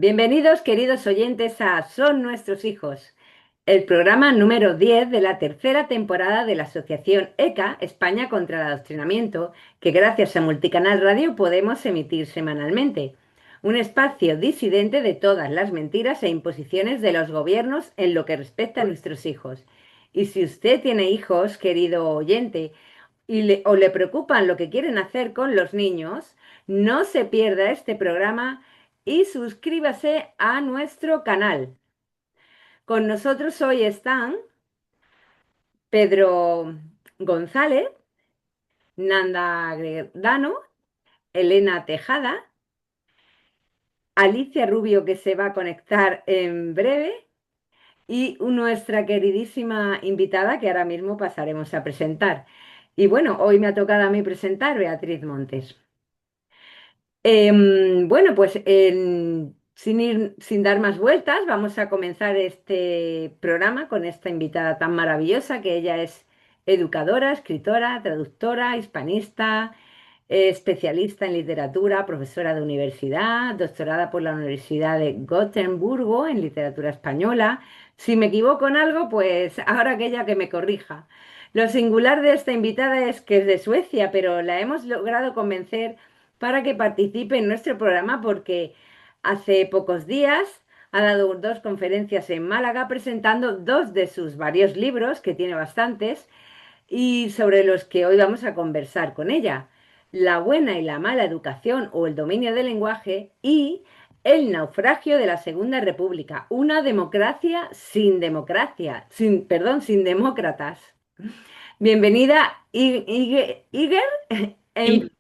Bienvenidos, queridos oyentes, a Son Nuestros Hijos, el programa número 10 de la tercera temporada de la Asociación ECA, España contra el Adoctrinamiento, que gracias a Multicanal Radio podemos emitir semanalmente. Un espacio disidente de todas las mentiras e imposiciones de los gobiernos en lo que respecta a nuestros hijos. Y si usted tiene hijos, querido oyente, o le preocupan lo que quieren hacer con los niños, no se pierda este programa y suscríbase a nuestro canal. Con nosotros hoy están Pedro González, Nanda Gredano, Elena Tejada, Alicia Rubio, que se va a conectar en breve, y nuestra queridísima invitada que ahora mismo pasaremos a presentar. Y bueno, hoy me ha tocado a mí presentar Beatriz Montes. Bueno, pues sin dar más vueltas, vamos a comenzar este programa con esta invitada tan maravillosa que ella es educadora, escritora, traductora, hispanista, especialista en literatura, profesora de universidad, doctorada por la Universidad de Gotemburgo en literatura española. Si me equivoco en algo, pues ahora aquella que me corrija. Lo singular de esta invitada es que es de Suecia, pero la hemos logrado convencer para que participe en nuestro programa porque hace pocos días ha dado dos conferencias en Málaga presentando dos de sus varios libros, que tiene bastantes, y sobre los que hoy vamos a conversar con ella. La buena y la mala educación o el dominio del lenguaje y el naufragio de la Segunda República, una democracia sin democracia, perdón, sin demócratas. Bienvenida, Iger. Sí,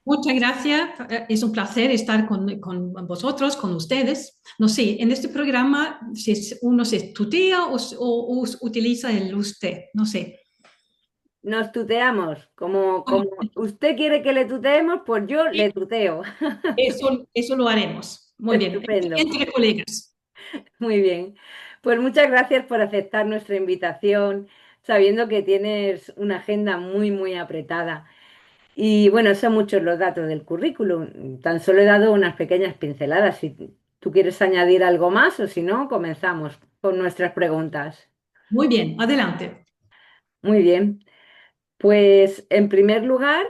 muchas gracias. Es un placer estar con vosotros, con ustedes. No sé, en este programa si uno se tutea o utiliza el usted, no sé. Nos tuteamos. Como usted quiere que le tuteemos, pues yo le tuteo. Eso lo haremos. Muy bien, Estupendo. entre colegas. Muy bien. Pues muchas gracias por aceptar nuestra invitación, sabiendo que tienes una agenda muy, muy apretada. Y bueno, son muchos los datos del currículum. Tan solo he dado unas pequeñas pinceladas. Si tú quieres añadir algo más o si no, comenzamos con nuestras preguntas. Muy bien, adelante. Muy bien. Pues en primer lugar,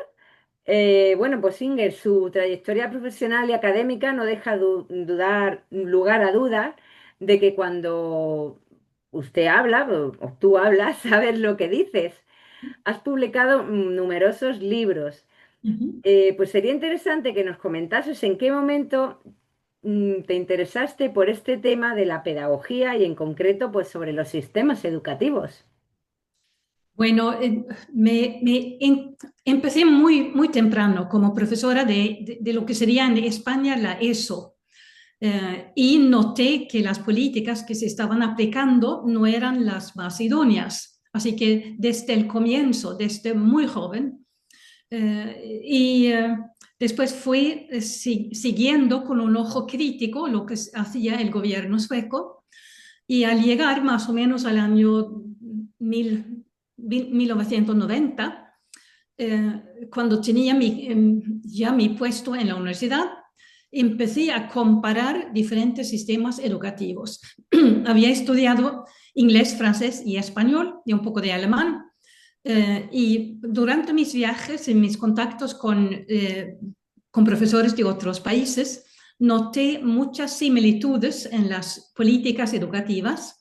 bueno, pues Singer, su trayectoria profesional y académica no deja dudar, lugar a dudas de que cuando usted habla o tú hablas, sabes lo que dices. Has publicado numerosos libros. Ujú. Pues sería interesante que nos comentases en qué momento te interesaste por este tema de la pedagogía y en concreto pues sobre los sistemas educativos. Bueno, empecé muy temprano como profesora de lo que sería en España la ESO. Y noté que las políticas que se estaban aplicando no eran las más idóneas. Así que desde el comienzo, desde muy joven, y después fui siguiendo con un ojo crítico lo que hacía el gobierno sueco y al llegar más o menos al año 1990, cuando tenía ya mi puesto en la universidad, empecé a comparar diferentes sistemas educativos. Había estudiado inglés, francés y español y un poco de alemán. Y durante mis viajes, en mis contactos con profesores de otros países, noté muchas similitudes en las políticas educativas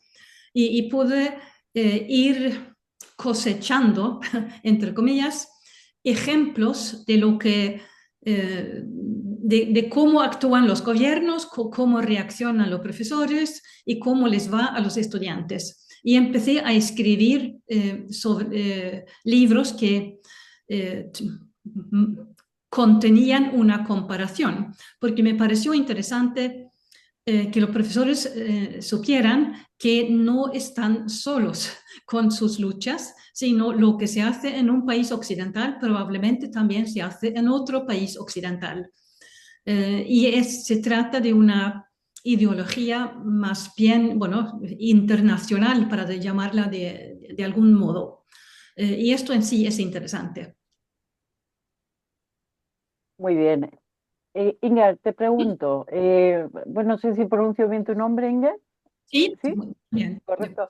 y pude ir cosechando, entre comillas, ejemplos de lo que de cómo actúan los gobiernos, cómo reaccionan los profesores y cómo les va a los estudiantes. Y empecé a escribir libros que eh, contenían una comparación, porque me pareció interesante que los profesores supieran que no están solos con sus luchas, sino lo que se hace en un país occidental probablemente también se hace en otro país occidental. Se trata de una ideología más bien, bueno, internacional, para llamarla de algún modo. Y esto en sí es interesante. Muy bien. Inger, te pregunto, bueno, no sé si pronuncio bien tu nombre, Inger, Sí, ¿sí? muy bien. Correcto.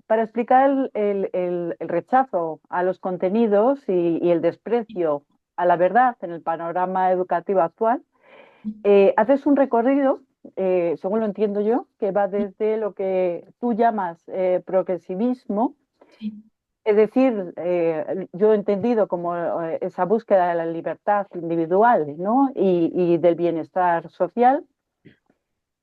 Para explicar el rechazo a los contenidos y el desprecio a la verdad en el panorama educativo actual, haces un recorrido, según lo entiendo yo, que va desde lo que tú llamas progresivismo, Sí. es decir, yo he entendido como esa búsqueda de la libertad individual, ¿no? y del bienestar social,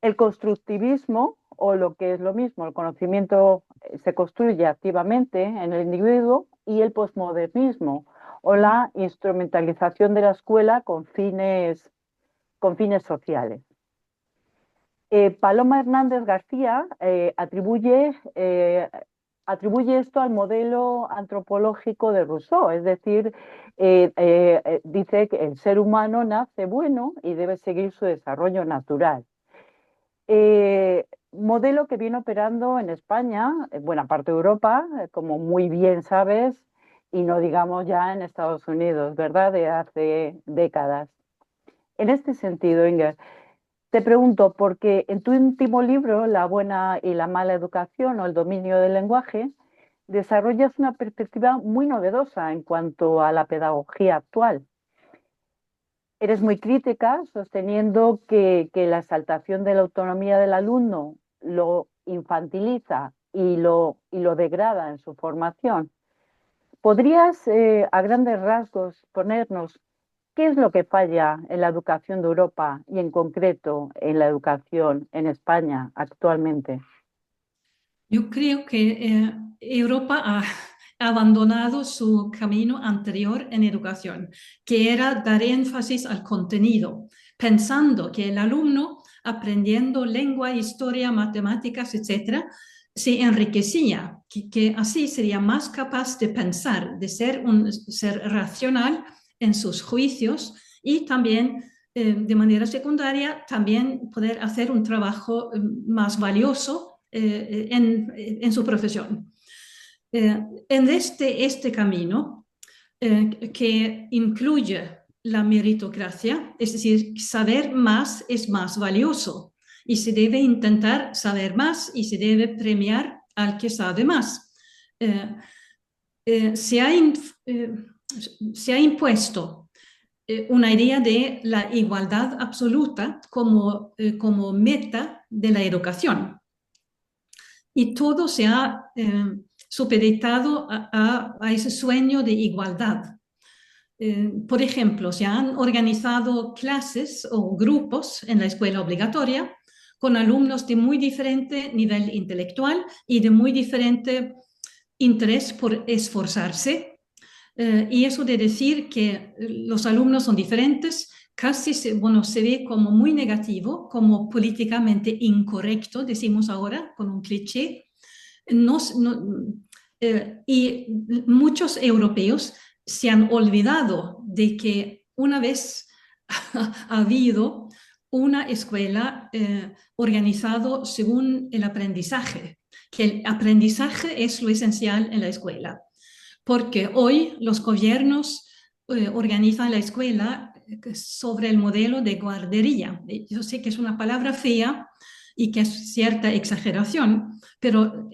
el constructivismo, o lo que es lo mismo, el conocimiento se construye activamente en el individuo, y el posmodernismo, o la instrumentalización de la escuela con fines sociales. Paloma Hernández García atribuye esto al modelo antropológico de Rousseau, es decir, dice que el ser humano nace bueno y debe seguir su desarrollo natural. Modelo que viene operando en España, en buena parte de Europa, como muy bien sabes, y no digamos ya en Estados Unidos, ¿verdad? De hace décadas. En este sentido, Inger, te pregunto, porque en tu último libro, La buena y la mala educación o el dominio del lenguaje, desarrollas una perspectiva muy novedosa en cuanto a la pedagogía actual. Eres muy crítica, sosteniendo que la exaltación de la autonomía del alumno lo infantiliza y lo degrada en su formación. ¿Podrías, a grandes rasgos, ponernos qué es lo que falla en la educación de Europa y en concreto en la educación en España actualmente? Yo creo que Europa ha abandonado su camino anterior en educación, que era dar énfasis al contenido, pensando que el alumno, aprendiendo lengua, historia, matemáticas, etcétera, se enriquecía, que así sería más capaz de pensar, de ser un ser racional en sus juicios y también de manera secundaria, también poder hacer un trabajo más valioso en su profesión. En este camino que incluye la meritocracia, es decir, saber más es más valioso y se debe intentar saber más y se debe premiar al que sabe más. Eh, eh, se, ha in, eh, se ha impuesto una idea de la igualdad absoluta como meta de la educación. Y todo se ha supeditado a ese sueño de igualdad. Por ejemplo, se han organizado clases o grupos en la escuela obligatoria con alumnos de muy diferente nivel intelectual y de muy diferente interés por esforzarse. Y eso de decir que los alumnos son diferentes casi se ve como muy negativo, como políticamente incorrecto, decimos ahora, con un cliché. No, no, y muchos europeos se han olvidado de que una vez ha habido una escuela organizado según el aprendizaje, que el aprendizaje es lo esencial en la escuela, porque hoy los gobiernos organizan la escuela sobre el modelo de guardería. Yo sé que es una palabra fea y que es cierta exageración, pero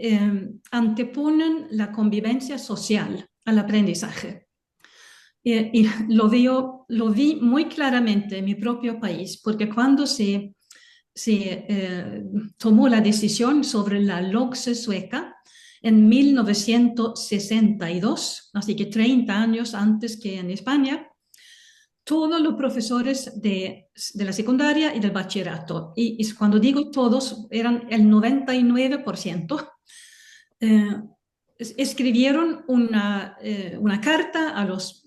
anteponen la convivencia social al aprendizaje. Y lo vi muy claramente en mi propio país, porque cuando se tomó la decisión sobre la LOGSE sueca en 1962, así que 30 años antes que en España, todos los profesores de la secundaria y del bachillerato, y cuando digo todos, eran el 99%, eh, escribieron una carta a los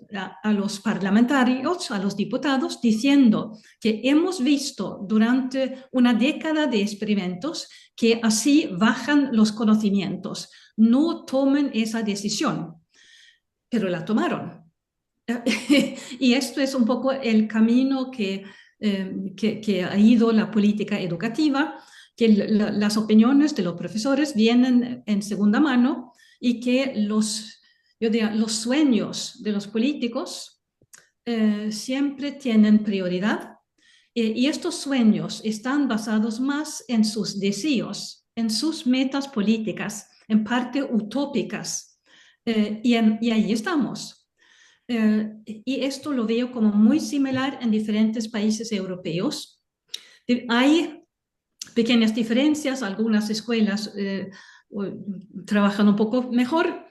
parlamentarios, a los diputados, diciendo que hemos visto durante una década de experimentos que así bajan los conocimientos. No tomen esa decisión, pero la tomaron. Y esto es un poco el camino que ha ido la política educativa, que las opiniones de los profesores vienen en segunda mano y que los sueños de los políticos siempre tienen prioridad y estos sueños están basados más en sus deseos, en sus metas políticas, en parte utópicas. Y ahí estamos. Y esto lo veo como muy similar en diferentes países europeos. Hay pequeñas diferencias, algunas escuelas trabajan un poco mejor,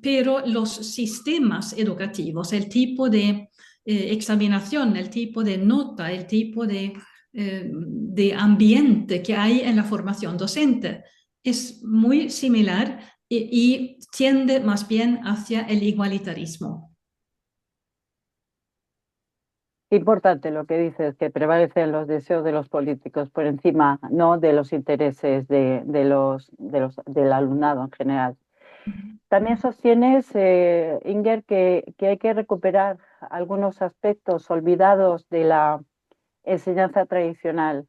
pero los sistemas educativos, el tipo de examinación, el tipo de nota, el tipo de ambiente que hay en la formación docente es muy similar y tiende más bien hacia el igualitarismo. Importante lo que dices, que prevalecen los deseos de los políticos por encima, ¿no?, de los intereses del alumnado en general. También sostienes, Inger, que hay que recuperar algunos aspectos olvidados de la enseñanza tradicional,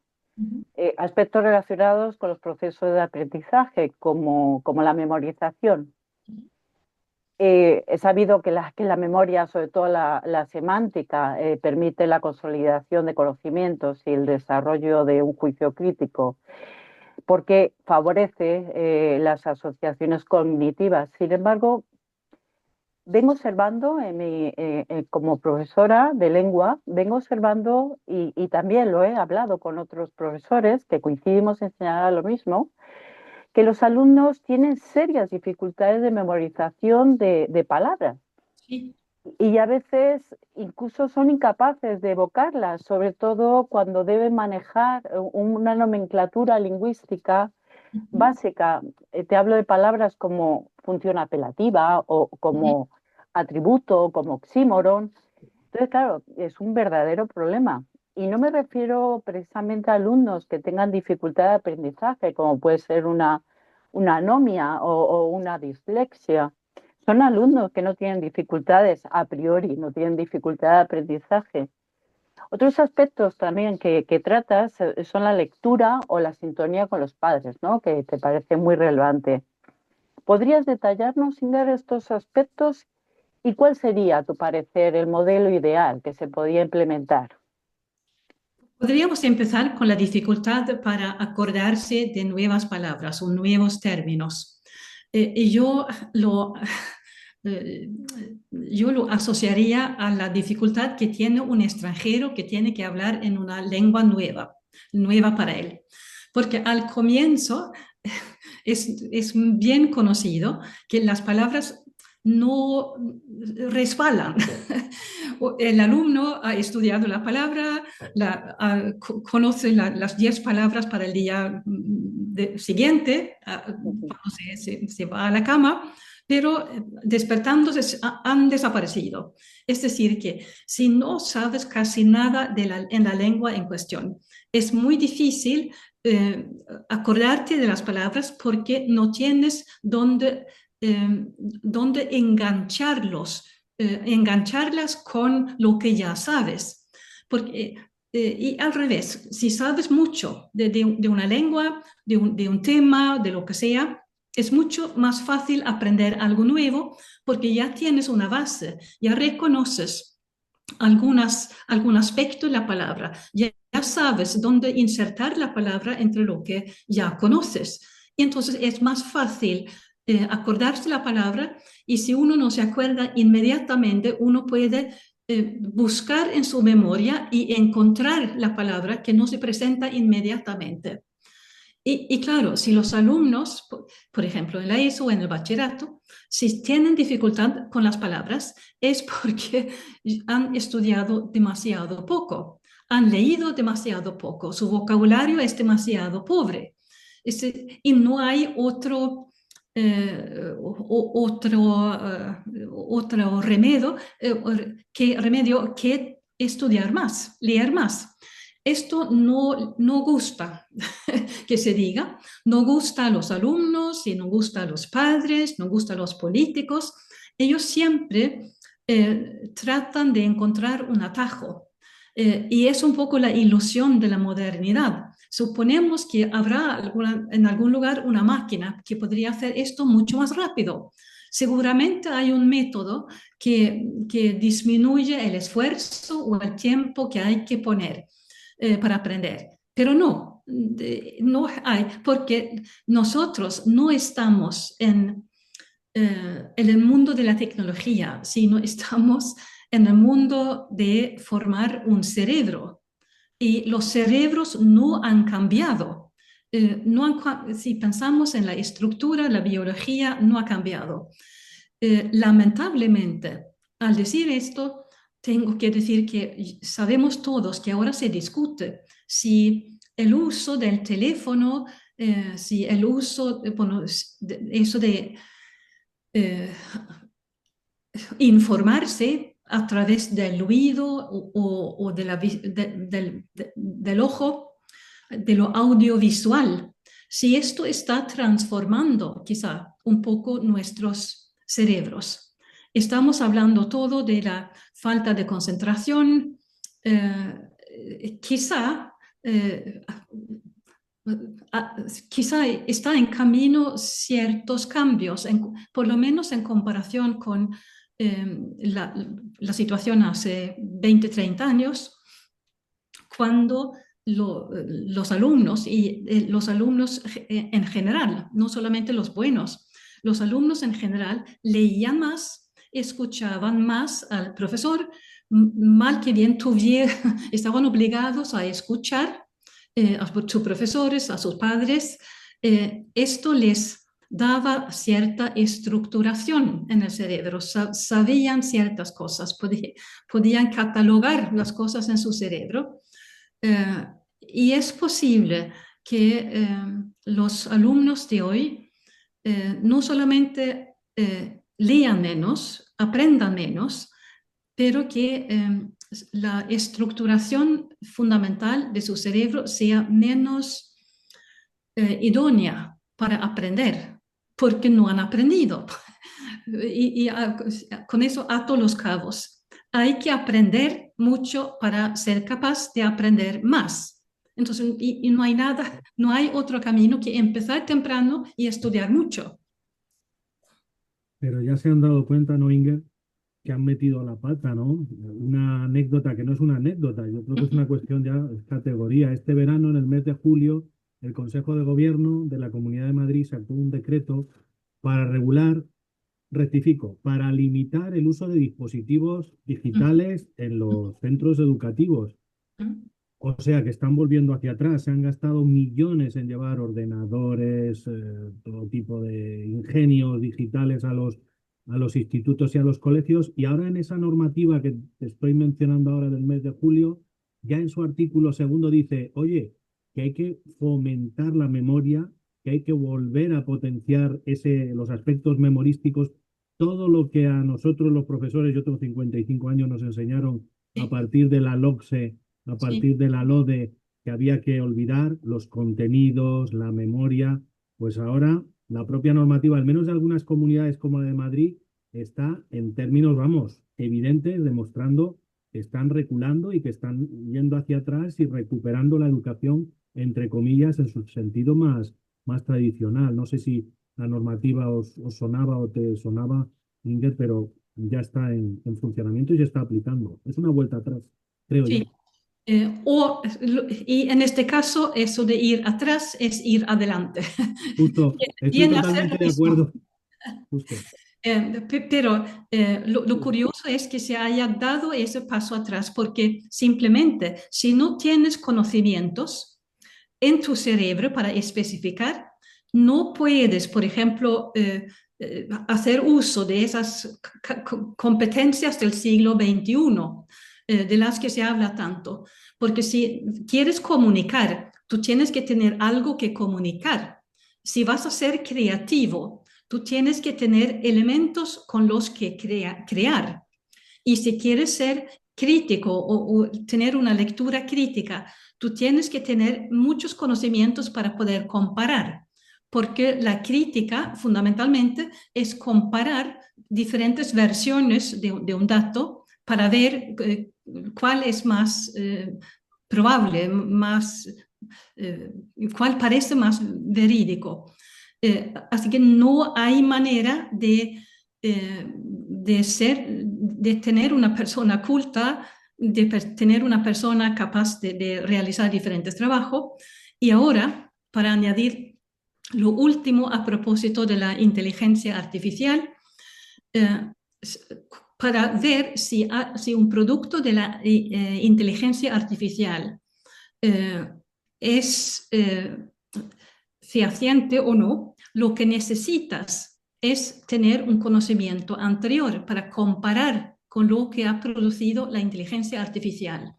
aspectos relacionados con los procesos de aprendizaje, como la memorización. He sabido que la memoria, sobre todo la semántica, permite la consolidación de conocimientos y el desarrollo de un juicio crítico, porque favorece las asociaciones cognitivas. Sin embargo, vengo observando como profesora de lengua, vengo observando, y también lo he hablado con otros profesores que coincidimos en señalar lo mismo, que los alumnos tienen serias dificultades de memorización de palabras. Sí. Y a veces incluso son incapaces de evocarlas, sobre todo cuando deben manejar una nomenclatura lingüística básica. Te hablo de palabras como función apelativa o como atributo, como oxímoron. Entonces, claro, es un verdadero problema. Y no me refiero precisamente a alumnos que tengan dificultad de aprendizaje, como puede ser una anomia o una dislexia. Son alumnos que no tienen dificultades a priori, no tienen dificultad de aprendizaje. Otros aspectos también que tratas son la lectura o la sintonía con los padres, ¿no?, que te parece muy relevante. ¿Podrías detallarnos, Inger, estos aspectos y cuál sería, a tu parecer, el modelo ideal que se podría implementar? Podríamos empezar con la dificultad para acordarse de nuevas palabras o nuevos términos. Yo lo, yo lo asociaría a la dificultad que tiene un extranjero que tiene que hablar en una lengua nueva para él. Porque al comienzo es bien conocido que las palabras no resbalan. El alumno ha estudiado la palabra, conoce las 10 palabras para el día siguiente, cuando se va a la cama, pero despertándose han desaparecido. Es decir, que si no sabes casi nada en la lengua en cuestión, es muy difícil acordarte de las palabras porque no tienes dónde engancharlas con lo que ya sabes. Porque, y al revés, si sabes mucho de una lengua, de un tema, de lo que sea, es mucho más fácil aprender algo nuevo porque ya tienes una base, ya reconoces algún aspecto de la palabra, ya sabes dónde insertar la palabra entre lo que ya conoces. Y entonces es más fácil acordarse la palabra, y si uno no se acuerda inmediatamente, uno puede buscar en su memoria y encontrar la palabra que no se presenta inmediatamente. Y claro, si los alumnos, por ejemplo, en la ESO o en el bachillerato, si tienen dificultad con las palabras, es porque han estudiado demasiado poco, han leído demasiado poco, su vocabulario es demasiado pobre. Y no hay otro remedio que estudiar más, leer más. Esto no gusta que se diga, no gusta a los alumnos y no gusta a los padres, no gusta a los políticos. Ellos siempre tratan de encontrar un atajo y es un poco la ilusión de la modernidad. Suponemos que habrá en algún lugar una máquina que podría hacer esto mucho más rápido. Seguramente hay un método que disminuye el esfuerzo o el tiempo que hay que poner para aprender, pero no hay, porque nosotros no estamos en el mundo de la tecnología, sino estamos en el mundo de formar un cerebro. Y los cerebros no han cambiado. Si pensamos en la estructura, la biología no ha cambiado. Lamentablemente, al decir esto, tengo que decir que sabemos todos que ahora se discute si el uso del teléfono, si el uso, bueno, eso de informarse a través del oído o del ojo, de lo audiovisual, si esto está transformando quizá un poco nuestros cerebros. Estamos hablando todo de la falta de concentración, quizá está en camino ciertos cambios, por lo menos en comparación con la situación hace 20, 30 años, cuando los alumnos, y los alumnos en general, no solamente los buenos, los alumnos en general leían más, escuchaban más al profesor, mal que bien estaban obligados a escuchar a sus profesores, a sus padres. Esto les daba cierta estructuración en el cerebro, sabían ciertas cosas, podían catalogar las cosas en su cerebro. Y es posible que los alumnos de hoy no solamente lean menos, aprendan menos, pero que la estructuración fundamental de su cerebro sea menos idónea para aprender, porque no han aprendido. Y con eso ato los cabos. Hay que aprender mucho para ser capaz de aprender más. Entonces, y no hay nada, no hay otro camino que empezar temprano y estudiar mucho. Pero ya se han dado cuenta, ¿no, Inger? Que han metido la pata, ¿no? Una anécdota que no es una anécdota, yo creo que es una cuestión ya, es categoría. Este verano, en el mes de julio, el Consejo de Gobierno de la Comunidad de Madrid sacó un decreto para regular, rectifico, para limitar el uso de dispositivos digitales en los centros educativos. O sea que están volviendo hacia atrás, se han gastado millones en llevar ordenadores, todo tipo de ingenios digitales a los institutos y a los colegios, y ahora en esa normativa que te estoy mencionando ahora del mes de julio, ya en su artículo segundo dice, oye, que hay que fomentar la memoria, que hay que volver a potenciar los aspectos memorísticos, todo lo que a nosotros los profesores, yo tengo 55 años, nos enseñaron a partir de la LOCSE, a partir de la LODE, que había que olvidar los contenidos, la memoria, pues ahora la propia normativa, al menos de algunas comunidades como la de Madrid, está en términos, vamos, evidentes, demostrando que están reculando y que están yendo hacia atrás y recuperando la educación, entre comillas, en su sentido más tradicional. No sé si la normativa os sonaba o te sonaba, Inger, pero ya está en funcionamiento y se está aplicando. Es una vuelta atrás, creo yo. Y en este caso, eso de ir atrás es ir adelante. Justo, estoy totalmente de acuerdo. Justo. Pero lo curioso es que se haya dado ese paso atrás, porque simplemente si no tienes conocimientos en tu cerebro para especificar, no puedes, por ejemplo, hacer uso de esas competencias del siglo XXI, de las que se habla tanto. Porque si quieres comunicar, tú tienes que tener algo que comunicar. Si vas a ser creativo, tú tienes que tener elementos con los que crear. Y si quieres ser crítico o tener una lectura crítica, tú tienes que tener muchos conocimientos para poder comparar. Porque la crítica fundamentalmente es comparar diferentes versiones de un dato para ver cuál es más probable, cuál parece más verídico. Así que no hay manera de de tener una persona culta, de tener una persona capaz de realizar diferentes trabajos. Y ahora, para añadir lo último a propósito de la inteligencia artificial, para ver si un producto de la inteligencia artificial es fehaciente o no, lo que necesitas es tener un conocimiento anterior para comparar con lo que ha producido la inteligencia artificial.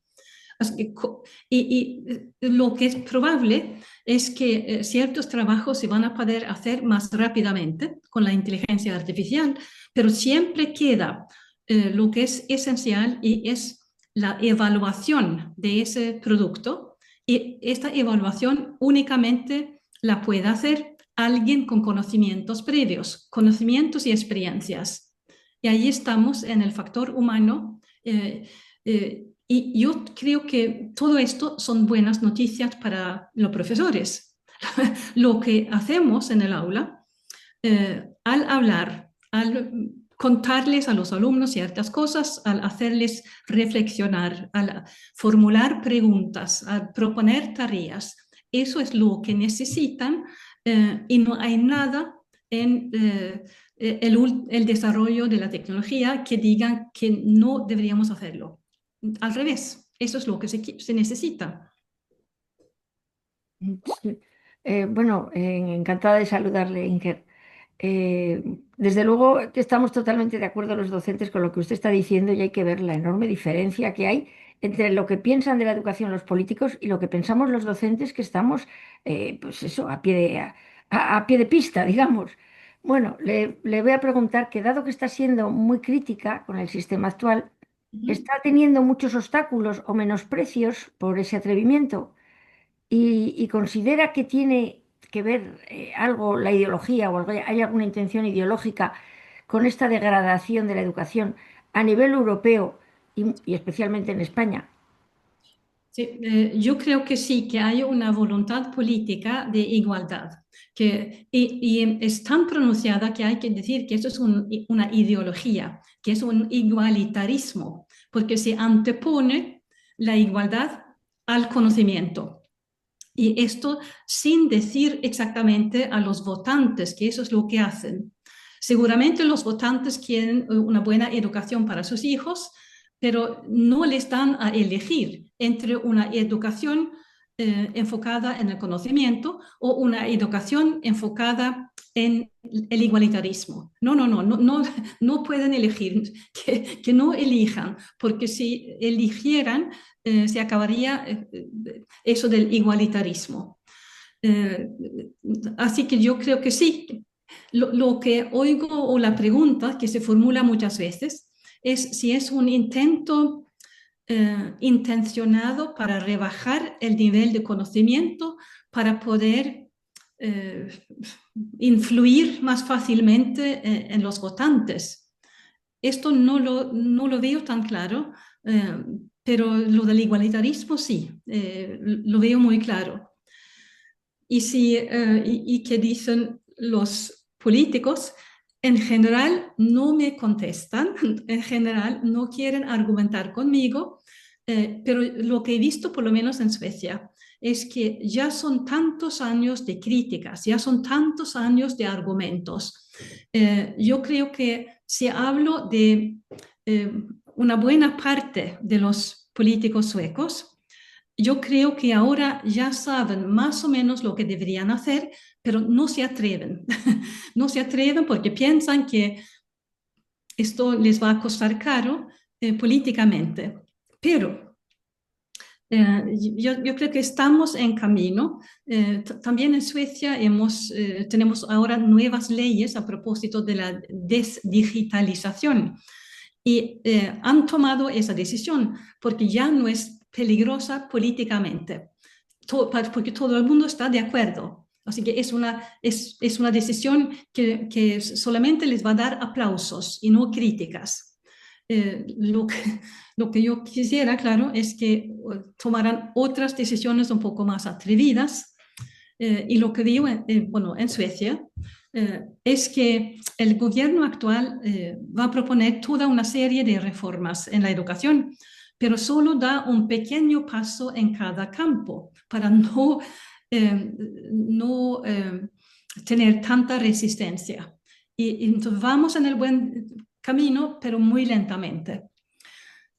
Y lo que es probable es que ciertos trabajos se van a poder hacer más rápidamente con la inteligencia artificial, pero siempre queda lo que es esencial y es la evaluación de ese producto, y esta evaluación únicamente la puede hacer alguien con conocimientos previos, conocimientos y experiencias. Y ahí estamos en el factor humano. Y yo creo que todo esto son buenas noticias para los profesores. Lo que hacemos en el aula, al hablar, al contarles a los alumnos ciertas cosas, al hacerles reflexionar, al formular preguntas, al proponer tareas, eso es lo que necesitan, y no hay nada en el desarrollo de la tecnología que digan que no deberíamos hacerlo. Al revés, eso es lo que se necesita. Sí. Bueno, encantada de saludarle, Inger. Desde luego que estamos totalmente de acuerdo los docentes con lo que usted está diciendo, y hay que ver la enorme diferencia que hay entre lo que piensan de la educación los políticos y lo que pensamos los docentes que estamos, pues eso, a pie de pista, digamos. Bueno, le voy a preguntar que dado que está siendo muy crítica con el sistema actual, ¿está teniendo muchos obstáculos o menosprecios por ese atrevimiento? Y considera que tiene que ver algo la ideología o hay alguna intención ideológica con esta degradación de la educación a nivel europeo y especialmente en España. Sí, yo creo que sí, que hay una voluntad política de igualdad, y es tan pronunciada que hay que decir que eso es una ideología, que es un igualitarismo, porque se antepone la igualdad al conocimiento. Y esto sin decir exactamente a los votantes que eso es lo que hacen. Seguramente los votantes quieren una buena educación para sus hijos, pero no les dan a elegir entre una educación enfocada en el conocimiento o una educación enfocada en el igualitarismo. No pueden elegir, que no elijan, porque si eligieran se acabaría eso del igualitarismo. Así que yo creo que sí. Lo que oigo, o la pregunta que se formula muchas veces, es si es un intento intencionado para rebajar el nivel de conocimiento, para poder influir más fácilmente en los votantes. Esto no lo veo tan claro, pero lo del igualitarismo sí, lo veo muy claro. Y que dicen los políticos, en general no me contestan, en general no quieren argumentar conmigo, pero lo que he visto, por lo menos en Suecia, es que ya son tantos años de críticas, ya son tantos años de argumentos. Yo creo que si hablo de una buena parte de los políticos suecos, yo creo que ahora ya saben más o menos lo que deberían hacer, pero no se atreven. No se atreven porque piensan que esto les va a costar caro políticamente. Pero yo creo que estamos en camino. También en Suecia tenemos ahora nuevas leyes a propósito de la desdigitalización. Y han tomado esa decisión porque ya no es peligrosa políticamente, porque todo el mundo está de acuerdo. Así que es una decisión que solamente les va a dar aplausos y no críticas. Lo que yo quisiera, claro, es que tomaran otras decisiones un poco más atrevidas. Y lo que digo, en Suecia, es que el gobierno actual va a proponer toda una serie de reformas en la educación, pero solo da un pequeño paso en cada campo para no tener tanta resistencia. Y entonces vamos en el buen camino, pero muy lentamente.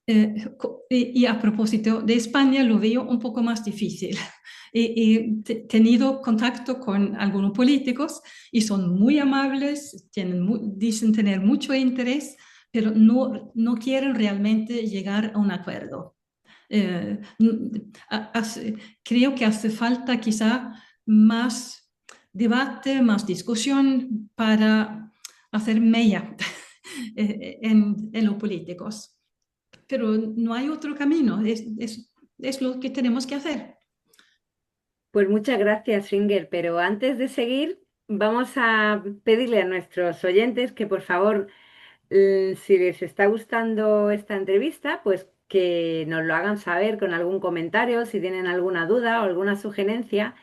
Y a propósito de España, lo veo un poco más difícil. He tenido contacto con algunos políticos y son muy amables, dicen tener mucho interés, pero no quieren realmente llegar a un acuerdo. Creo que hace falta quizá más debate, más discusión para hacer mella en los políticos. Pero no hay otro camino, es lo que tenemos que hacer. Pues muchas gracias, Inger, pero antes de seguir, vamos a pedirle a nuestros oyentes que por favor, si les está gustando esta entrevista, pues que nos lo hagan saber con algún comentario, si tienen alguna duda o alguna sugerencia,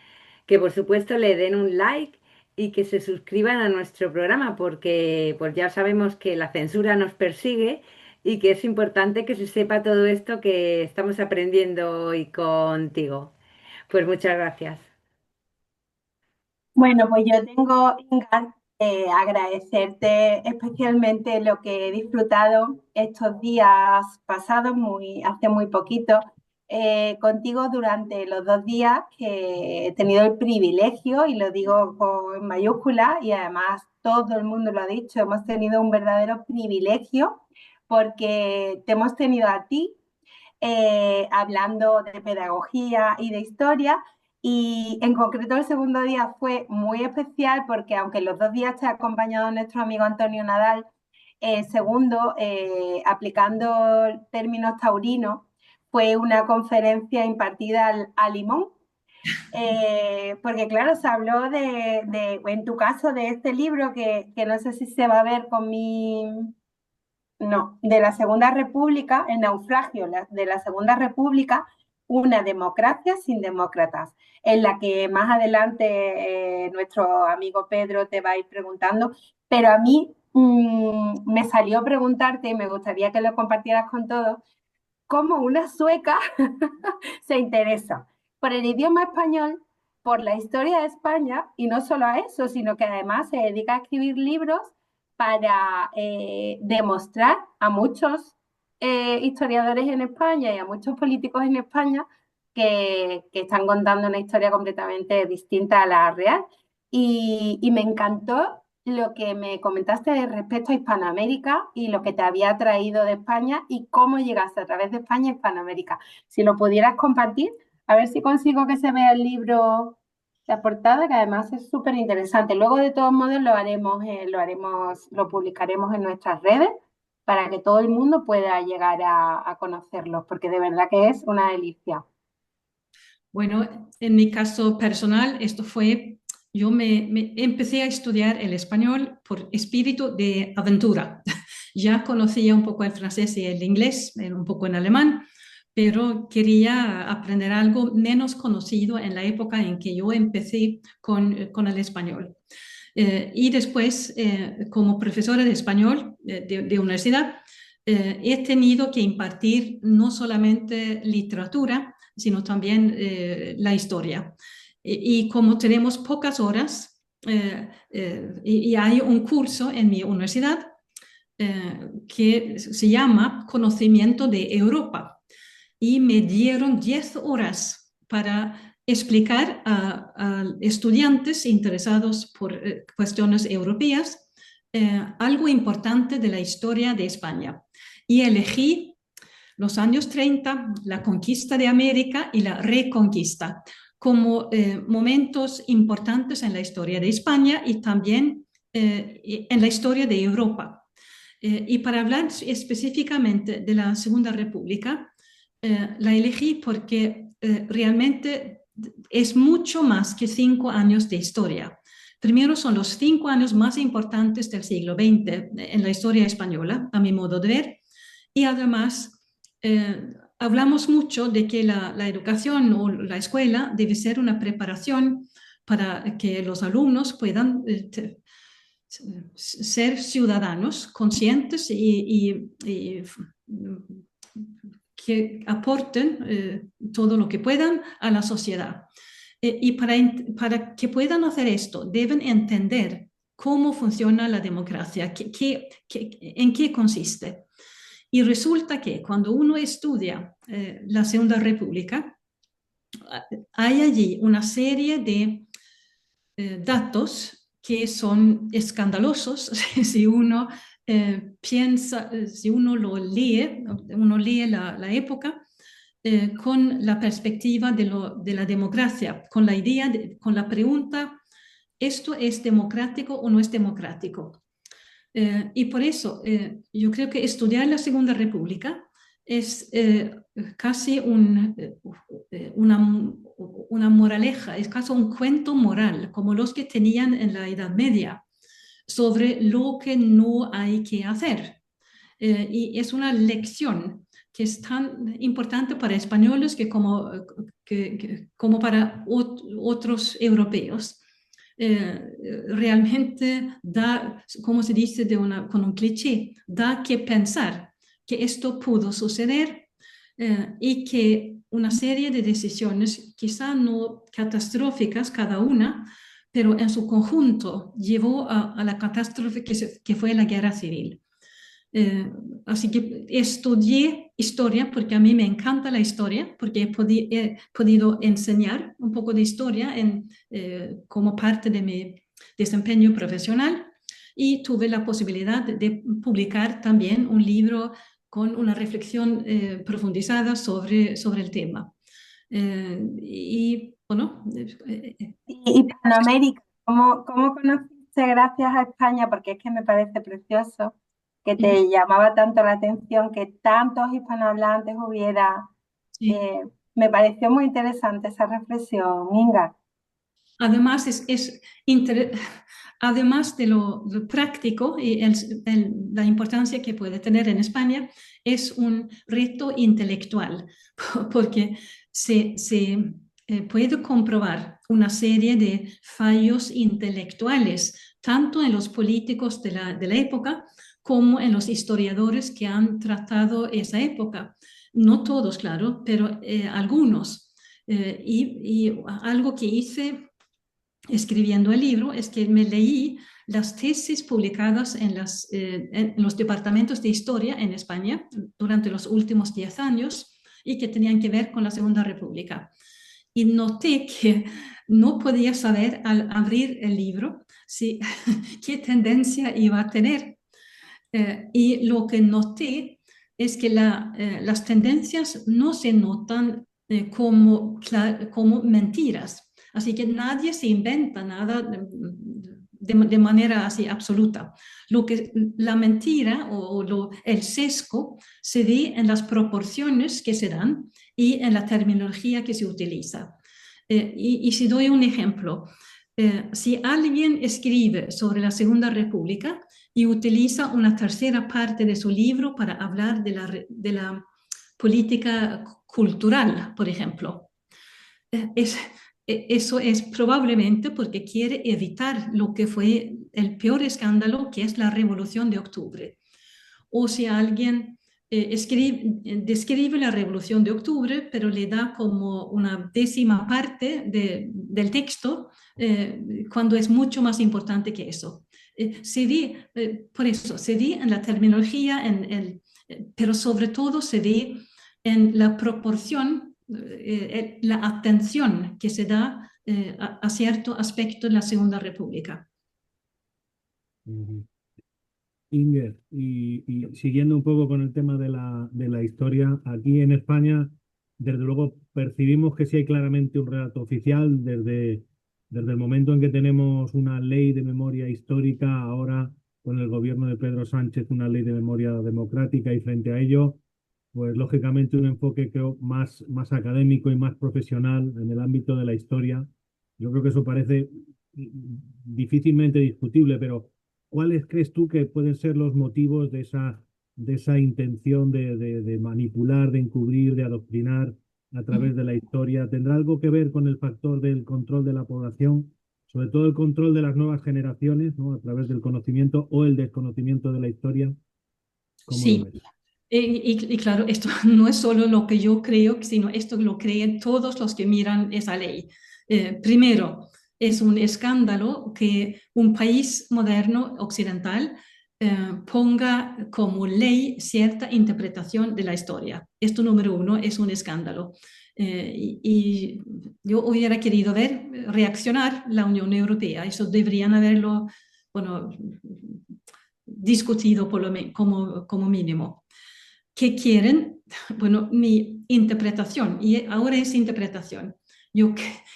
que por supuesto le den un like y que se suscriban a nuestro programa, porque pues ya sabemos que la censura nos persigue y que es importante que se sepa todo esto que estamos aprendiendo hoy contigo. Pues muchas gracias. Bueno, pues yo tengo, Inga, agradecerte especialmente lo que he disfrutado estos días pasados, hace muy poquito, contigo durante los 2 días que he tenido el privilegio, y lo digo con mayúsculas, y además todo el mundo lo ha dicho, hemos tenido un verdadero privilegio porque te hemos tenido a ti hablando de pedagogía y de historia. Y en concreto el segundo día fue muy especial porque aunque los 2 días te ha acompañado nuestro amigo Antonio Nadal, el segundo, aplicando términos taurinos, fue una conferencia impartida a limón. Porque claro, se habló en tu caso, de este libro que no sé si se va a ver con de la Segunda República, el naufragio de la Segunda República, una democracia sin demócratas, en la que más adelante nuestro amigo Pedro te va a ir preguntando, pero a mí me salió preguntarte, y me gustaría que lo compartieras con todos, cómo una sueca se interesa por el idioma español, por la historia de España, y no solo a eso, sino que además se dedica a escribir libros para demostrar a muchos historiadores en España y a muchos políticos en España que están contando una historia completamente distinta a la real. Y me encantó lo que me comentaste respecto a Hispanoamérica y lo que te había traído de España y cómo llegaste a través de España a Hispanoamérica. Si lo pudieras compartir, a ver si consigo que se vea el libro, la portada, que además es súper interesante. Luego, de todos modos, lo publicaremos en nuestras redes para que todo el mundo pueda llegar a conocerlos, porque de verdad que es una delicia. Bueno, en mi caso personal, yo me empecé a estudiar el español por espíritu de aventura. Ya conocía un poco el francés y el inglés, un poco en alemán, pero quería aprender algo menos conocido en la época en que yo empecé con el español. Y después, como profesora de español de universidad, he tenido que impartir no solamente literatura, sino también la historia. Y como tenemos pocas horas, y hay un curso en mi universidad que se llama Conocimiento de Europa, y me dieron 10 horas para explicar a estudiantes interesados por cuestiones europeas algo importante de la historia de España. Y elegí los años 30, la conquista de América y la reconquista, como momentos importantes en la historia de España y también en la historia de Europa. Y para hablar específicamente de la Segunda República, la elegí porque realmente es mucho más que 5 años de historia. Primero, son los 5 años más importantes del siglo XX en la historia española, a mi modo de ver, y además hablamos mucho de que la educación o la escuela debe ser una preparación para que los alumnos puedan ser ciudadanos conscientes y que aporten todo lo que puedan a la sociedad. Y para que puedan hacer esto, deben entender cómo funciona la democracia, en qué consiste. Y resulta que cuando uno estudia la Segunda República, hay allí una serie de datos que son escandalosos si uno piensa, si uno lo lee, uno lee la época con la perspectiva de la democracia, con la idea, con la pregunta, ¿esto es democrático o no es democrático? Y por eso yo creo que estudiar la Segunda República es casi una moraleja, es casi un cuento moral, como los que tenían en la Edad Media, sobre lo que no hay que hacer. Y es una lección que es tan importante para españoles como para otros europeos. Realmente da, como se dice con un cliché, da que pensar que esto pudo suceder y que una serie de decisiones, quizá no catastróficas cada una, pero en su conjunto llevó a la catástrofe que fue la guerra civil. Así que estudié historia porque a mí me encanta la historia, porque he podido enseñar un poco de historia como parte de mi desempeño profesional y tuve la posibilidad de publicar también un libro con una reflexión profundizada sobre el tema. Y bueno... Hispanoamérica, ¿cómo conociste gracias a España? Porque es que me parece precioso que te llamaba tanto la atención que tantos hispanohablantes hubiera. Sí. Me pareció muy interesante esa reflexión, Inga. Además, además de lo práctico y la importancia que puede tener en España, es un reto intelectual, porque se puede comprobar una serie de fallos intelectuales, tanto en los políticos de la época como en los historiadores que han tratado esa época. No todos, claro, pero algunos. Y algo que hice escribiendo el libro es que me leí las tesis publicadas en los departamentos de historia en España durante los últimos 10 años y que tenían que ver con la Segunda República. Y noté que no podía saber al abrir el libro qué tendencia iba a tener. Y lo que noté es que las tendencias no se notan como mentiras. Así que nadie se inventa nada de manera así absoluta. La mentira el sesgo se ve en las proporciones que se dan y en la terminología que se utiliza. Y si doy un ejemplo, si alguien escribe sobre la Segunda República y utiliza una tercera parte de su libro para hablar de la política cultural, por ejemplo, eso es probablemente porque quiere evitar lo que fue el peor escándalo, que es la Revolución de Octubre. O si alguien describe la Revolución de Octubre, pero le da como una décima parte del texto, cuando es mucho más importante que eso. Por eso, se ve en la terminología, pero sobre todo se ve en la proporción, la atención que se da a cierto aspecto de la Segunda República. Inger, y siguiendo un poco con el tema de la historia, aquí en España, desde luego percibimos que sí hay claramente un relato oficial desde el momento en que tenemos una ley de memoria histórica, ahora con el gobierno de Pedro Sánchez una ley de memoria democrática y frente a ello, pues lógicamente un enfoque creo más académico y más profesional en el ámbito de la historia. Yo creo que eso parece difícilmente discutible, pero ¿cuáles crees tú que pueden ser los motivos de esa intención de manipular, de encubrir, de adoctrinar a través de la historia? ¿Tendrá algo que ver con el factor del control de la población sobre todo el control de las nuevas generaciones, ¿no? A través del conocimiento o el desconocimiento de la historia. ¿Cómo lo Sí, ves? y claro, esto no es solo lo que yo creo, sino esto lo creen todos los que miran esa ley. Primero, es un escándalo que un país moderno occidental ponga como ley cierta interpretación de la historia. Esto, número uno, es un escándalo. Y yo hubiera querido ver reaccionar la Unión Europea. Eso deberían haberlo, bueno, discutido como mínimo. ¿Qué quieren? Bueno, mi interpretación, y ahora es interpretación. Yo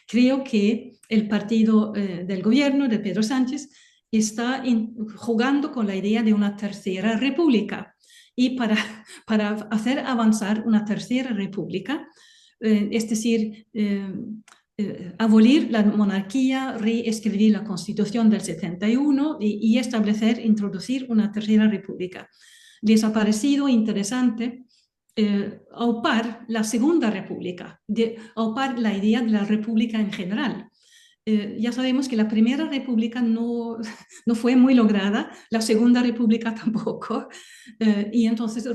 creo que el partido del gobierno de Pedro Sánchez está jugando con la idea de una tercera república. Y para hacer avanzar una tercera república, es decir, abolir la monarquía, reescribir la Constitución del 71 y establecer, introducir una tercera república. Les ha parecido interesante aupar la Segunda República, aupar la idea de la República en general. Ya sabemos que la Primera República no, no fue muy lograda, la Segunda República tampoco, y entonces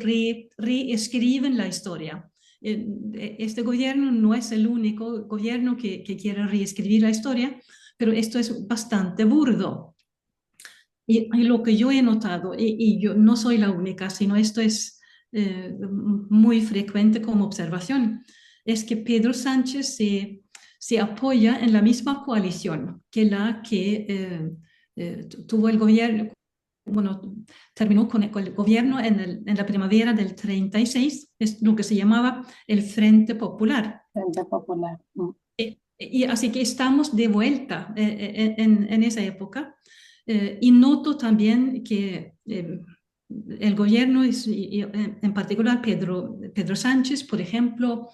reescriben la historia. Este gobierno no es el único gobierno que quiere reescribir la historia, pero esto es bastante burdo. Y lo que yo he notado, y yo no soy la única, sino esto es muy frecuente como observación, es que Pedro Sánchez se apoya en la misma coalición que la que tuvo el gobierno, bueno, terminó con el gobierno en la primavera del 36, es lo que se llamaba el Frente Popular. Frente Popular. Y así que estamos de vuelta en esa época. Y noto también que el gobierno, y en particular Pedro Sánchez, por ejemplo,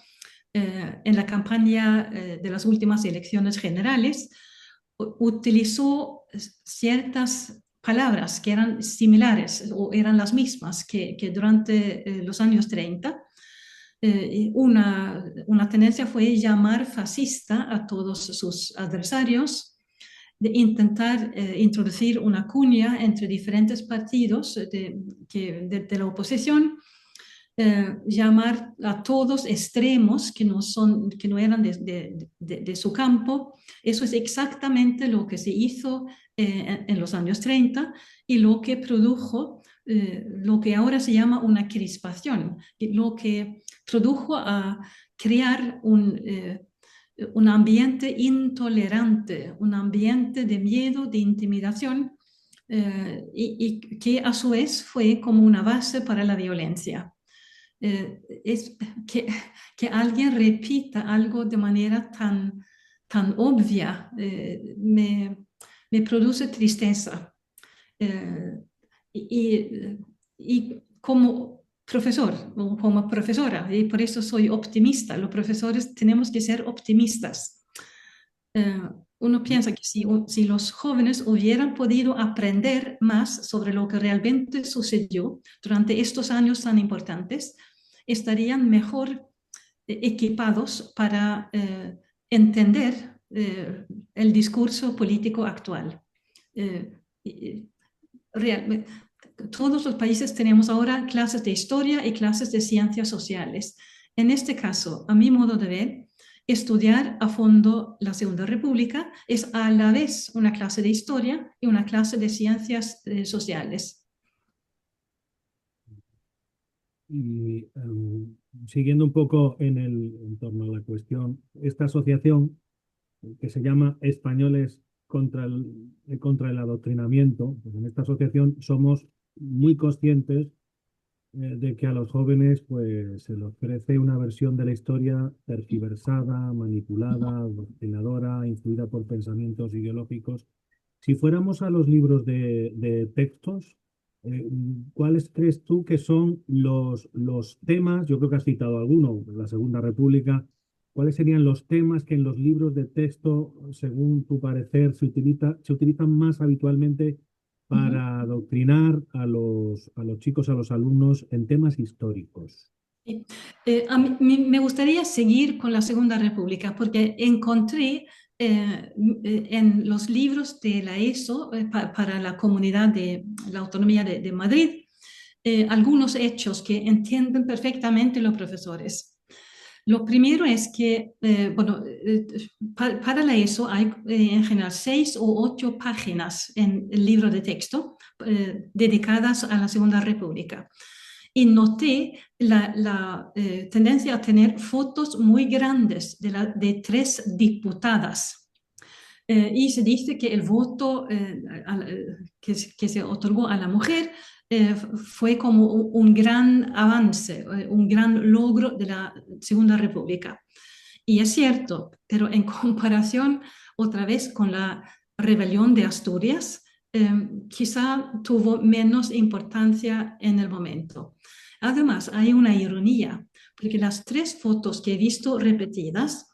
en la campaña de las últimas elecciones generales, utilizó ciertas palabras que eran similares o eran las mismas que durante los años 30. Una tendencia fue llamar fascista a todos sus adversarios, de intentar introducir una cuña entre diferentes partidos de la oposición, llamar a todos extremos que no eran de su campo. Eso es exactamente lo que se hizo en los años 30 y lo que produjo lo que ahora se llama una crispación, lo que produjo a crear un ambiente intolerante, un ambiente de miedo, de intimidación, y que a su vez fue como una base para la violencia. Es que alguien repita algo de manera tan obvia me produce tristeza. Y como profesor o como profesora, y por eso soy optimista, los profesores tenemos que ser optimistas. Uno piensa que si los jóvenes hubieran podido aprender más sobre lo que realmente sucedió durante estos años tan importantes, estarían mejor equipados para entender el discurso político actual. Realmente, todos los países tenemos ahora clases de historia y clases de ciencias sociales. En este caso, a mi modo de ver, estudiar a fondo la Segunda República es a la vez una clase de historia y una clase de ciencias sociales. Y siguiendo un poco en torno a la cuestión, esta asociación que se llama Españoles contra el Adoctrinamiento, pues en esta asociación somos muy conscientes de que a los jóvenes pues, se les ofrece una versión de la historia tergiversada, manipulada, adoctrinadora, influida por pensamientos ideológicos. Si fuéramos a los libros de textos, ¿cuáles crees tú que son los temas? Yo creo que has citado alguno, la Segunda República. ¿Cuáles serían los temas que en los libros de texto, según tu parecer, se utilizan más habitualmente para adoctrinar a los chicos, a los alumnos en temas históricos? A mí me gustaría seguir con la Segunda República porque encontré en los libros de la ESO para la comunidad de la Autonomía de Madrid algunos hechos que entienden perfectamente los profesores. Lo primero es que, para la ESO hay en general 6 o 8 páginas en el libro de texto dedicadas a la Segunda República. Y noté la tendencia a tener fotos muy grandes de 3 diputadas. Y se dice que el voto que se otorgó a la mujer fue como un gran avance, un gran logro de la Segunda República. Y es cierto, pero en comparación otra vez con la rebelión de Asturias, quizá tuvo menos importancia en el momento. Además, hay una ironía, porque las 3 fotos que he visto repetidas,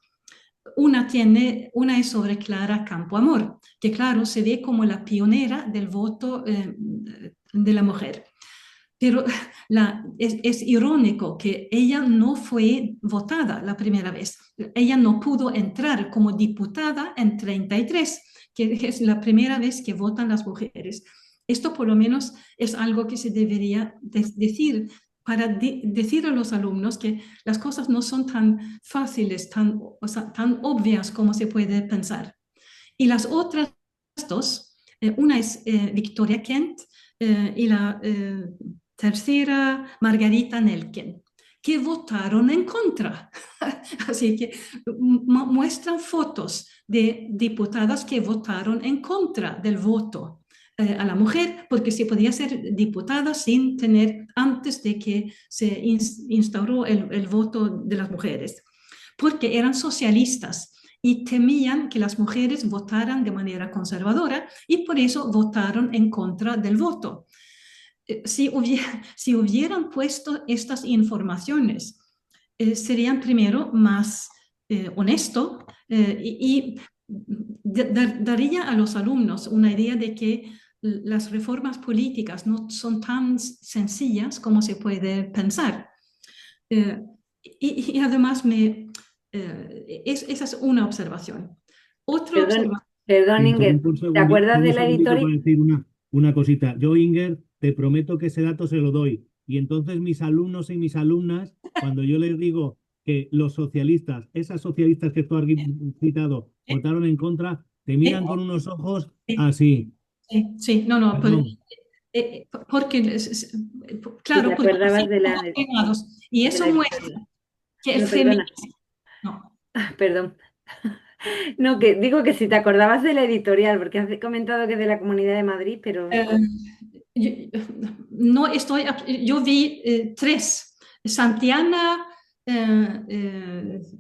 una es sobre Clara Campoamor, que claro, se ve como la pionera del voto de la mujer. Pero es irónico que ella no fue votada la primera vez. Ella no pudo entrar como diputada en 33, que es la primera vez que votan las mujeres. Esto por lo menos es algo que se debería decir para decir a los alumnos que las cosas no son tan fáciles, tan obvias como se puede pensar. Y las otras 2, una es Victoria Kent y la tercera Margarita Nelken, que votaron en contra. Así que muestran fotos de diputadas que votaron en contra del voto a la mujer, porque se podía ser diputada sin tener, antes de que se instauró el voto de las mujeres, porque eran socialistas y temían que las mujeres votaran de manera conservadora y por eso votaron en contra del voto. Si hubieran puesto estas informaciones, serían primero más honesto y daría a los alumnos una idea de que las reformas políticas no son tan sencillas como se puede pensar. Y además, esa es una observación. Otra observación. Perdón, Inger, ¿te acuerdas de la editorial? Para decir una cosita. Yo, Inger, te prometo que ese dato se lo doy. Y entonces mis alumnos y mis alumnas, cuando yo les digo que los socialistas, esas socialistas que tú has citado, votaron en contra, te miran con unos ojos así. Sí, no, porque, claro, ¿Te porque acordabas de la y eso muestra que el feminismo... No. Perdón. No, que digo que si te acordabas de la editorial, porque has comentado que es de la Comunidad de Madrid, pero... yo vi 3, Santiana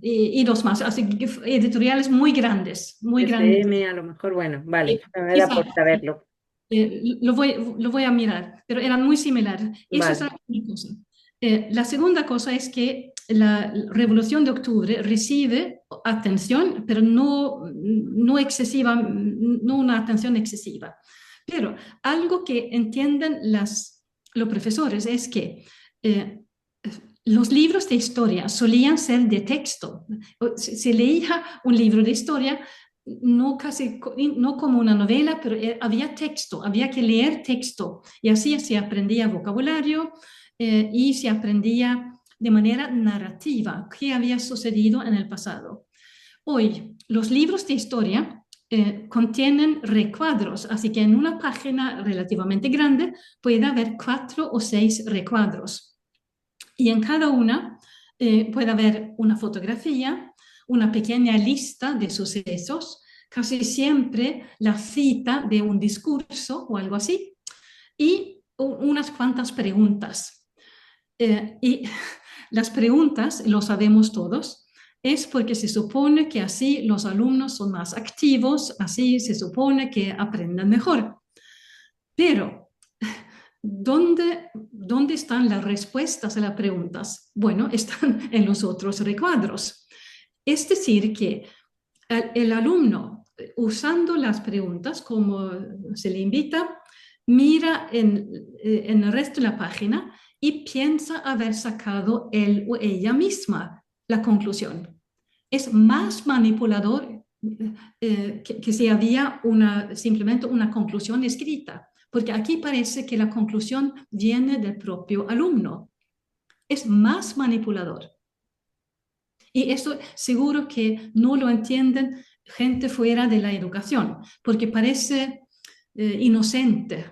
y 2 más, así que editoriales muy grandes, muy grandes. a lo mejor, bueno, vale, era por saberlo. Lo voy a mirar, pero eran muy similares. Esa es la primera cosa. La segunda cosa es que la Revolución de Octubre recibe atención, pero no excesiva, no una atención excesiva. Pero algo que entienden los profesores es que los libros de historia solían ser de texto. Se leía un libro de historia, no como una novela, pero había texto, había que leer texto. Y así se aprendía vocabulario y se aprendía de manera narrativa qué había sucedido en el pasado. Hoy, los libros de historia contienen recuadros, así que en una página relativamente grande puede haber 4 o 6 recuadros. Y en cada una puede haber una fotografía, una pequeña lista de sucesos, casi siempre la cita de un discurso o algo así, y unas cuantas preguntas. Y las preguntas, lo sabemos todos, es porque se supone que así los alumnos son más activos, así se supone que aprenden mejor. Pero, ¿dónde están las respuestas a las preguntas? Bueno, están en los otros recuadros. Es decir, que el alumno, usando las preguntas como se le invita, mira en el resto de la página y piensa haber sacado él o ella misma la conclusión. Es más manipulador que si había simplemente una conclusión escrita, porque aquí parece que la conclusión viene del propio alumno. Es más manipulador. Y esto seguro que no lo entienden gente fuera de la educación, porque parece inocente.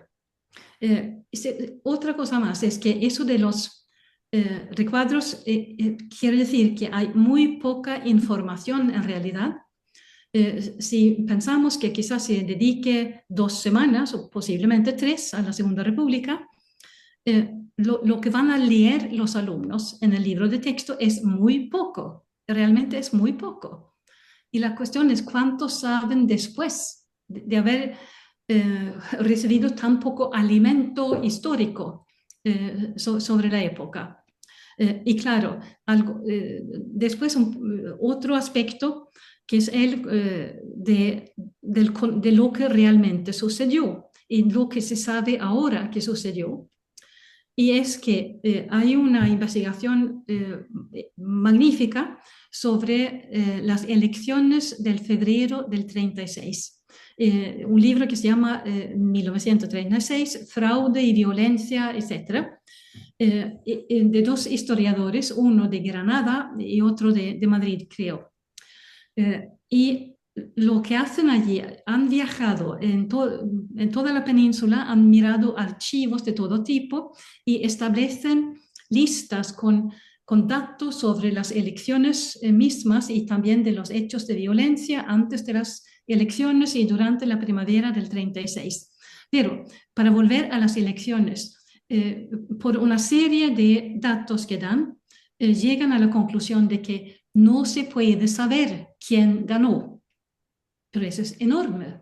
Otra cosa más es que eso de los recuadros quiere decir que hay muy poca información en realidad. Si pensamos que quizás se dedique 2 semanas o posiblemente 3 a la Segunda República, lo que van a leer los alumnos en el libro de texto es muy poco, realmente es muy poco. Y la cuestión es cuántos saben después de haber recibido tan poco alimento histórico sobre la época. Y claro, después otro aspecto que es el de lo que realmente sucedió y lo que se sabe ahora que sucedió. Y es que hay una investigación magnífica sobre las elecciones del febrero del 36. Un libro que se llama 1936, Fraude y Violencia, etc. De 2 historiadores, uno de Granada y otro de Madrid, creo. Y lo que hacen allí, han viajado en toda la península, han mirado archivos de todo tipo y establecen listas con datos sobre las elecciones mismas y también de los hechos de violencia antes de las elecciones y durante la primavera del 36. Pero para volver a las elecciones, por una serie de datos que dan, llegan a la conclusión de que no se puede saber quién ganó. Pero eso es enorme.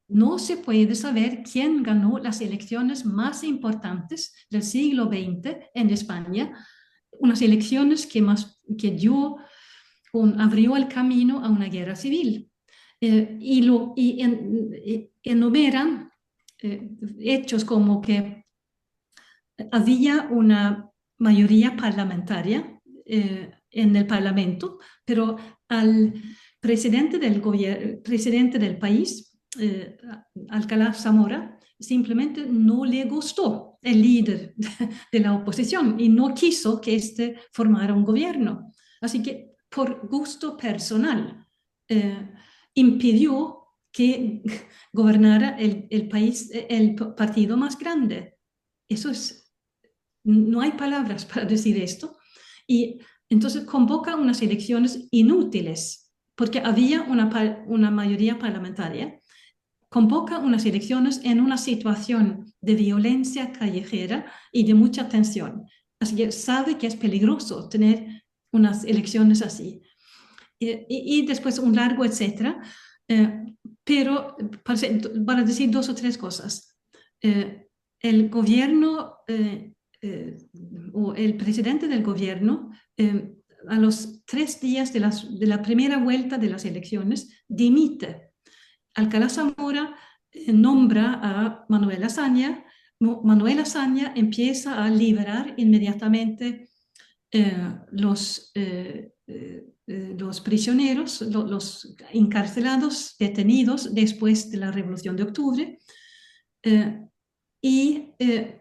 No se puede saber quién ganó las elecciones más importantes del siglo XX en España, unas elecciones que abrió el camino a una guerra civil. Y enumeran hechos como que había una mayoría parlamentaria en el Parlamento, pero al presidente del país, Alcalá Zamora, simplemente no le gustó el líder de la oposición y no quiso que éste formara un gobierno. Así que por gusto personal impidió que gobernara el país, el partido más grande. Eso es, no hay palabras para decir esto. Y entonces convoca unas elecciones inútiles, porque había una mayoría parlamentaria. Convoca unas elecciones en una situación de violencia callejera y de mucha tensión. Así que sabe que es peligroso tener unas elecciones así. Y después un largo etcétera. Pero para decir 2 o 3 cosas. El gobierno o el presidente del gobierno a los 3 días de la primera vuelta de las elecciones dimite. Alcalá Zamora nombra a Manuel Azaña. Manuel Azaña empieza a liberar inmediatamente los prisioneros, los encarcelados, detenidos después de la Revolución de Octubre, y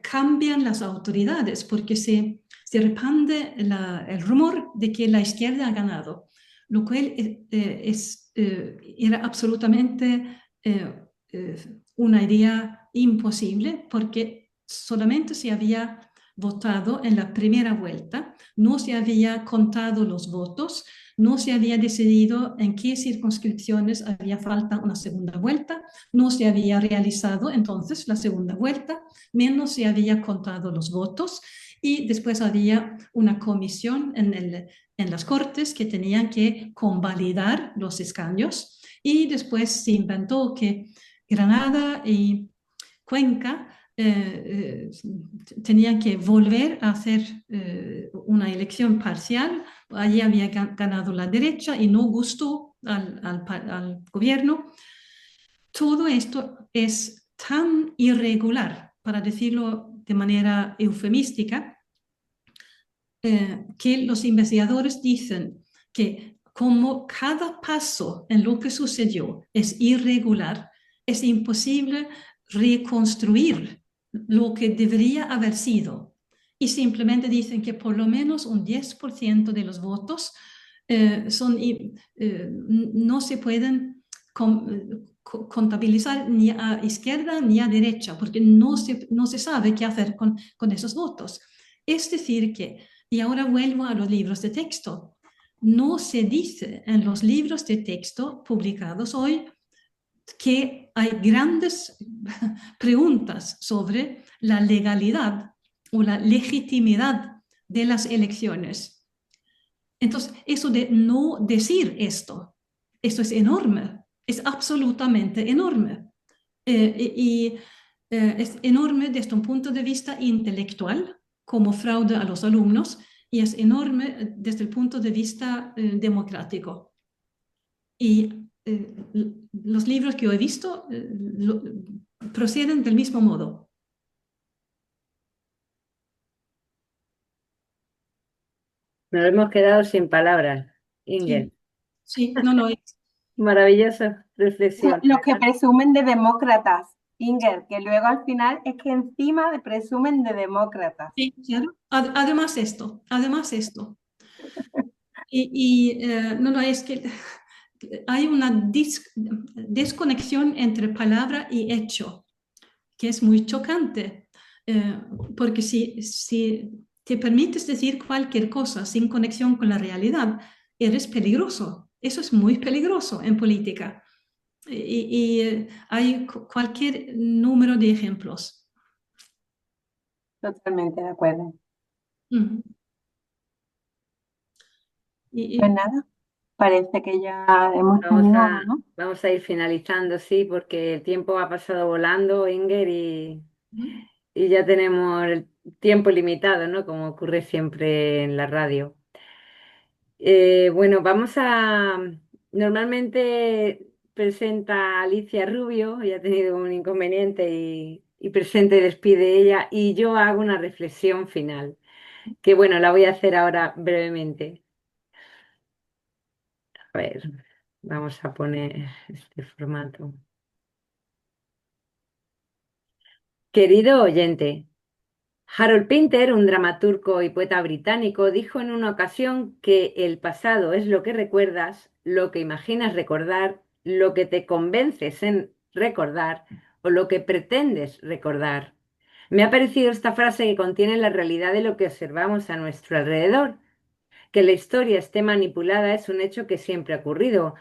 cambian las autoridades porque se repande el rumor de que la izquierda ha ganado, lo cual era absolutamente una idea imposible porque solamente se había votado en la primera vuelta, no se había contado los votos, no se había decidido en qué circunscripciones había falta una segunda vuelta, no se había realizado entonces la segunda vuelta, menos se había contado los votos y después había una comisión en las Cortes que tenían que convalidar los escaños y después se inventó que Granada y Cuenca tenían que volver a hacer una elección parcial. Allí había ganado la derecha y no gustó al gobierno. Todo esto es tan irregular, para decirlo de manera eufemística, que los investigadores dicen que como cada paso en lo que sucedió es irregular, es imposible reconstruir lo que debería haber sido. Y simplemente dicen que por lo menos un 10% de los votos no se pueden contabilizar ni a izquierda ni a derecha, porque no se sabe qué hacer con esos votos. Es decir que, y ahora vuelvo a los libros de texto, no se dice en los libros de texto publicados hoy que hay grandes preguntas sobre la legalidad o la legitimidad de las elecciones. Entonces, eso de no decir esto es enorme, es absolutamente enorme. Es enorme desde un punto de vista intelectual, como fraude a los alumnos, y es enorme desde el punto de vista democrático. Y los libros que yo he visto proceden del mismo modo. Nos hemos quedado sin palabras, Inger. Sí, no, Maravillosa reflexión. Los que presumen de demócratas, Inger, que luego al final es que encima presumen de demócratas. sí, claro. Además esto. Es que hay una desconexión entre palabra y hecho, que es muy chocante, porque si te permites decir cualquier cosa sin conexión con la realidad, eres peligroso. Eso es muy peligroso en política. Hay cualquier número de ejemplos. Totalmente de acuerdo. Ujú. Pues nada, parece que ya hemos Vamos terminado, ¿no? vamos a ir finalizando, sí, porque el tiempo ha pasado volando, Inger, y ya tenemos el tiempo limitado, ¿no? Como ocurre siempre en la radio. Bueno, normalmente presenta Alicia Rubio, ya ha tenido un inconveniente y presenta y despide ella, y yo hago una reflexión final, que bueno, la voy a hacer ahora brevemente. A ver, vamos a poner este formato. Querido oyente, Harold Pinter, un dramaturgo y poeta británico, dijo en una ocasión que el pasado es lo que recuerdas, lo que imaginas recordar, lo que te convences en recordar o lo que pretendes recordar. Me ha parecido esta frase que contiene la realidad de lo que observamos a nuestro alrededor. Que la historia esté manipulada es un hecho que siempre ha ocurrido.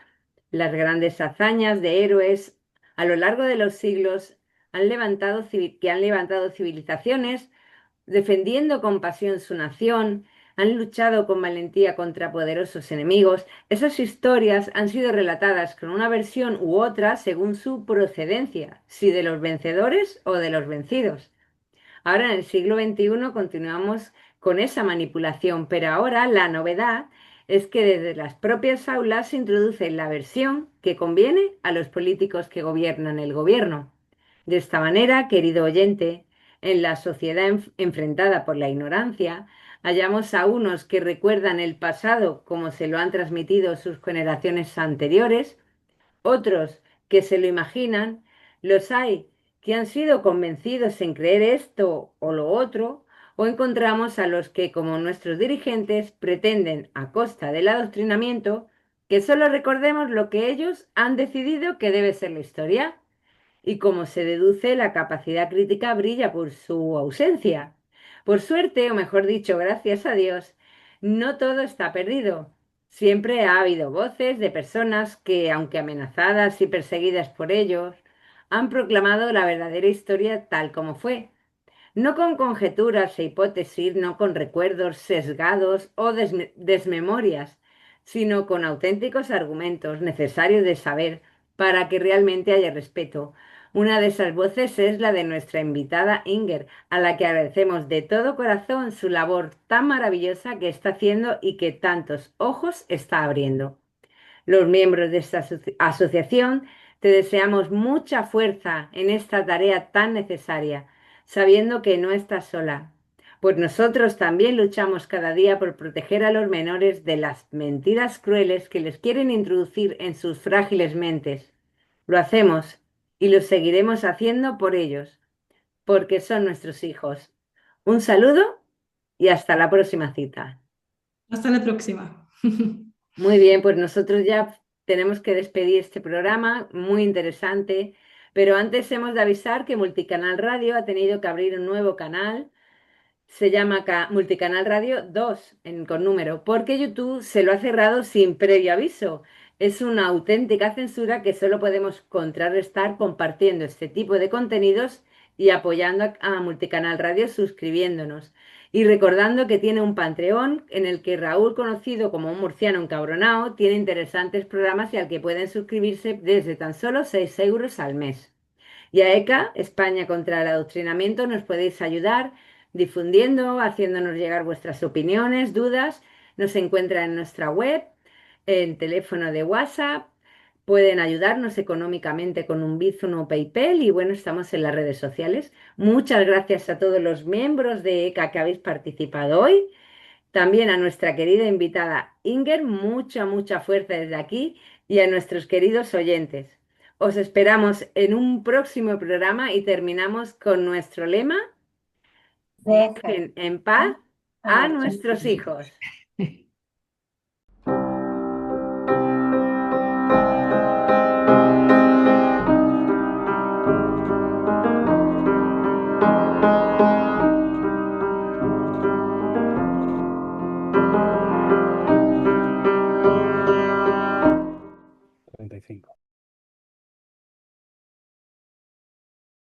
Las grandes hazañas de héroes a lo largo de los siglos que han levantado civilizaciones defendiendo con pasión su nación, han luchado con valentía contra poderosos enemigos. Esas historias han sido relatadas con una versión u otra según su procedencia, si de los vencedores o de los vencidos. Ahora en el siglo XXI continuamos con esa manipulación, pero ahora la novedad es que desde las propias aulas se introduce la versión que conviene a los políticos que gobiernan el gobierno. De esta manera, querido oyente, en la sociedad enfrentada por la ignorancia, hallamos a unos que recuerdan el pasado como se lo han transmitido sus generaciones anteriores, otros que se lo imaginan, los hay que han sido convencidos en creer esto o lo otro, o encontramos a los que, como nuestros dirigentes, pretenden, a costa del adoctrinamiento, que solo recordemos lo que ellos han decidido que debe ser la historia. Y como se deduce, la capacidad crítica brilla por su ausencia. Por suerte, o mejor dicho, gracias a Dios, no todo está perdido. Siempre ha habido voces de personas que, aunque amenazadas y perseguidas por ellos, han proclamado la verdadera historia tal como fue, no con conjeturas e hipótesis, no con recuerdos sesgados o desmemorias, sino con auténticos argumentos necesarios de saber para que realmente haya respeto. Una de esas voces es la de nuestra invitada Inger, a la que agradecemos de todo corazón su labor tan maravillosa que está haciendo y que tantos ojos está abriendo. Los miembros de esta asociación te deseamos mucha fuerza en esta tarea tan necesaria, sabiendo que no estás sola. Pues nosotros también luchamos cada día por proteger a los menores de las mentiras crueles que les quieren introducir en sus frágiles mentes. Lo hacemos y lo seguiremos haciendo por ellos, porque son nuestros hijos. Un saludo y hasta la próxima cita. Hasta la próxima. Muy bien, pues nosotros ya tenemos que despedir este programa, muy interesante, pero antes hemos de avisar que Multicanal Radio ha tenido que abrir un nuevo canal. Se llama Multicanal Radio 2 con número, porque YouTube se lo ha cerrado sin previo aviso. Es una auténtica censura que solo podemos contrarrestar compartiendo este tipo de contenidos y apoyando a Multicanal Radio suscribiéndonos. Y recordando que tiene un Patreon en el que Raúl, conocido como un murciano encabronado, tiene interesantes programas y al que pueden suscribirse desde tan solo 6 euros al mes. Y a ECA, España contra el Adoctrinamiento, nos podéis ayudar difundiendo, haciéndonos llegar vuestras opiniones, dudas. Nos encuentran en nuestra web, en teléfono de WhatsApp. Pueden ayudarnos económicamente con un Bizum o PayPal y bueno, estamos en las redes sociales. Muchas gracias a todos los miembros de ECA que habéis participado hoy. También a nuestra querida invitada Inger, mucha fuerza desde aquí y a nuestros queridos oyentes. Os esperamos en un próximo programa y terminamos con nuestro lema: dejen en paz a nuestros hijos.